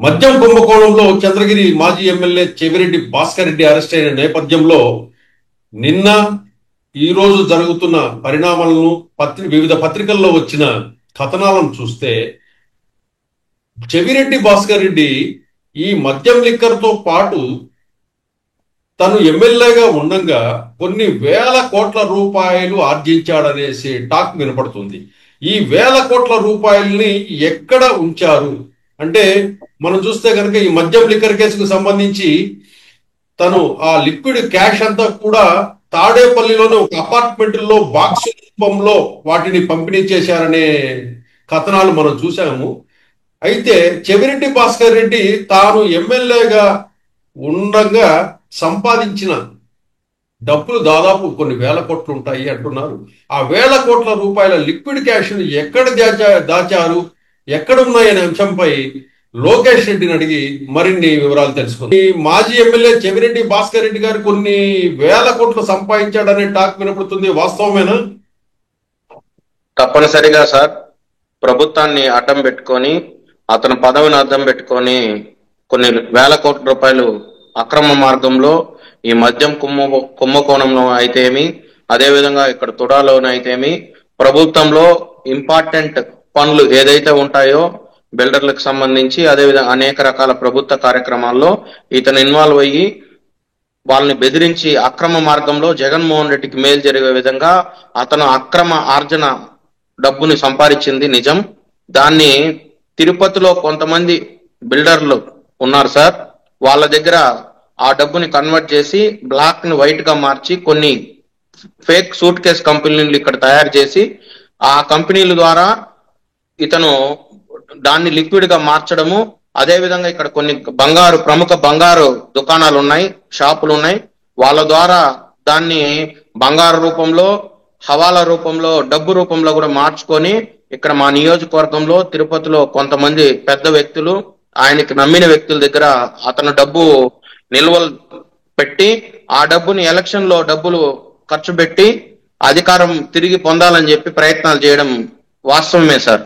మద్యం కుంభకోణంలో చంద్రగిరి మాజీ ఎమ్మెల్యే చెవిరెడ్డి భాస్కర్ రెడ్డి అరెస్ట్ అయిన నేపథ్యంలో నిన్న ఈ రోజు జరుగుతున్న పరిణామాలను వివిధ పత్రికల్లో వచ్చిన కథనాలను చూస్తే చెవిరెడ్డి భాస్కర్ రెడ్డి ఈ మద్యం లిక్కర్తో పాటు తను ఎమ్మెల్యేగా ఉండగా కొన్ని వేల కోట్ల రూపాయలు ఆర్జించాడనేసి టాక్ వినపడుతుంది. ఈ వేల కోట్ల రూపాయల్ని ఎక్కడ ఉంచారు అంటే మనం చూస్తే కనుక ఈ మద్యం లిక్కర్ కేసుకు సంబంధించి తను ఆ లిక్విడ్ క్యాష్ అంతా కూడా తాడేపల్లిలోని ఒక అపార్ట్మెంట్లో బాక్స్ రూపంలో వాటిని పంపిణీ చేశారనే కథనాలు మనం చూసాము. అయితే చెవిరెడ్డి భాస్కర్ రెడ్డి తాను ఎమ్మెల్యేగా ఉండగా సంపాదించిన డబ్బులు దాదాపు కొన్ని వేల కోట్లు ఉంటాయి అంటున్నారు. ఆ వేల కోట్ల రూపాయల లిక్విడ్ క్యాష్ ఎక్కడ దాచారు, ఎక్కడున్నాయనే అంశంపై లోకేష్ రెడ్డిని అడిగి మరిన్ని వివరాలు తెలుసుకుంది. మాజీ ఎమ్మెల్యే చెవిరెడ్డి భాస్కర్ రెడ్డి గారు కొన్ని వేల కోట్లు సంపాదించాడనే టాక్ వినపడుతుంది, వాస్తవమేనా? తప్పనిసరిగా సార్. ప్రభుత్వాన్ని అడ్డం పెట్టుకొని, అతని పదవిని అడ్డం పెట్టుకొని కొన్ని వేల కోట్ల రూపాయలు అక్రమ మార్గంలో ఈ మద్యం కుంభకోణంలో అయితేమి, అదేవిధంగా ఇక్కడ తుడాలోనే అయితేమి, ప్రభుత్వంలో ఇంపార్టెంట్ పనులు ఏదైతే ఉంటాయో బిల్డర్లకు సంబంధించి, అదేవిధంగా అనేక రకాల ప్రభుత్వ కార్యక్రమాల్లో ఇతను ఇన్వాల్వ్ అయ్యి వాళ్ళని బెదిరించి అక్రమ మార్గంలో జగన్మోహన్ రెడ్డికి మేలు జరిగే విధంగా అతను అక్రమ ఆర్జన డబ్బుని సంపాదించింది నిజం. దాన్ని తిరుపతిలో కొంతమంది బిల్డర్లు ఉన్నారు సార్, వాళ్ళ దగ్గర ఆ డబ్బుని కన్వర్ట్ చేసి బ్లాక్ ని వైట్ గా మార్చి కొన్ని ఫేక్ సూట్ కేస్ కంపెనీలు ఇక్కడ తయారు చేసి ఆ కంపెనీల ద్వారా ఇతను దాన్ని లిక్విడ్ గా మార్చడము, అదే విధంగా ఇక్కడ కొన్ని ప్రముఖ బంగారు దుకాణాలు ఉన్నాయి, షాపులు ఉన్నాయి, వాళ్ళ ద్వారా దాన్ని బంగారు రూపంలో, హవాలా రూపంలో, డబ్బు రూపంలో కూడా మార్చుకొని ఇక్కడ మా నియోజకవర్గంలో తిరుపతిలో కొంతమంది పెద్ద వ్యక్తులు, ఆయనకి నమ్మిన వ్యక్తుల దగ్గర అతను డబ్బు నిల్వలు పెట్టి ఆ డబ్బుని ఎలక్షన్ లో డబ్బులు ఖర్చు పెట్టి అధికారం తిరిగి పొందాలని చెప్పి ప్రయత్నాలు చేయడం వాస్తవమే సార్.